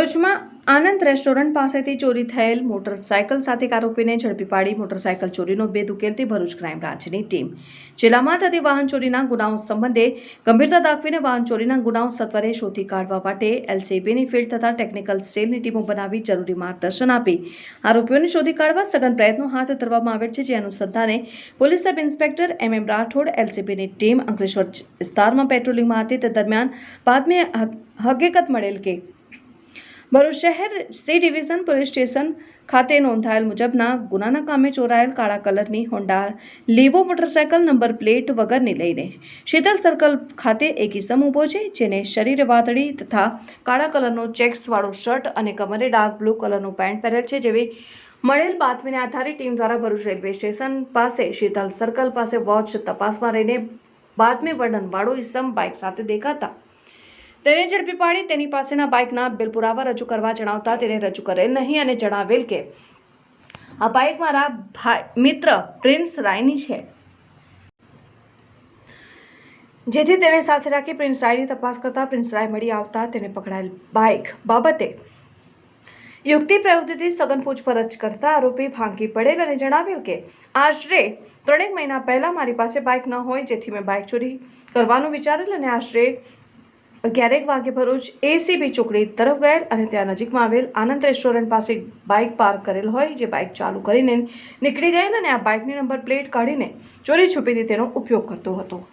ભરૂચમાં આનંદ રેસ્ટોરન્ટ પાસેથી ચોરી થયેલ મોટરસાયકલ સાથે એક આરોપીને ઝડપી પાડી મોટરસાયકલ ચોરીનો ભેદ ઉકેલતી ભરૂચ ક્રાઇમ બ્રાન્ચની ટીમ જિલ્લામાં થતી વાહન ચોરીના ગુનાઓ સંબંધે ગંભીરતા દાખવીને વાહન ચોરીના ગુનાઓ સત્વરે શોધી કાઢવા માટે એલસીબીની ફિલ્ડ તથા ટેકનિકલ સેલની ટીમો બનાવી જરૂરી માર્ગદર્શન આપી આરોપીઓને શોધી કાઢવા સઘન પ્રયત્નો હાથ ધરવામાં આવેલ છે, જે અનુસંધાને police sub inspector M Rathod એલસીબીની ટીમ અંકલેશ્વર વિસ્તારમાં પેટ્રોલિંગમાં હતી તે દરમિયાન બાદમે હકીકત મળેલ કે ભરૂચ શહેર સી ડિવિઝન પોલીસ સ્ટેશન ખાતે નોંધાયેલ મુજબના ગુનાના કામે ચોરાયેલ કાળા કલરની Honda Livo motorcycle number plate વગરની લઈને શીતલ સર્કલ ખાતે એક ઇસમ ઊભો છે, જેને શરીરે વાદળી તથા કાળા કલરનો ચેક્સવાળો શર્ટ અને કમરે ડાર્ક બ્લુ કલરનું પેન્ટ પહેરેલ છે, જેવી મળેલ બાતમીને આધારે ટીમ દ્વારા ભરૂચ રેલવે સ્ટેશન પાસે શીતલ સર્કલ પાસે વોચ તપાસમાં રહીને બાતમી વર્ણનવાળો ઇસમ બાઇક સાથે દેખાતા તેને ઝડપી પાડી તેની પાસેના બાઇકના બિલ પુરાવા રજૂ કરવા જણાવતા તેને રજૂ કરેલ નહીં અને જણાવેલ કે આ બાઇક મારા મિત્ર પ્રિન્સ રાયની છે, જેથી તેને સાથે રાખી પ્રિન્સ રાયની તપાસ કરતા પ્રિન્સ રાય મળી આવતા તેને પકડાયેલ બાઇક બાબતે યુક્તિ પ્રયુક્તિથી સઘન પૂછપરછ કરતા આરોપી ભાંગી પડેલ અને જણાવેલ કે આશરે 3 મહિના પહેલા મારી પાસે બાઇક ન હોય, જેથી મેં બાઇક ચોરી કરવાનું વિચારેલ અને આશરે 11 વાગે ભરૂચ એસીબી ચોકડી તરફ ગયેલ અને ત્યાં નજીકમાં આવેલ આનંદ રેસ્ટોરન્ટ પાસે બાઇક પાર્ક કરેલ હોય, જે બાઇક ચાલુ કરીને નીકળી ગયેલ અને આ બાઇકની નંબર પ્લેટ કાઢીને ચોરી છુપીથી તેનો ઉપયોગ કરતો હતો।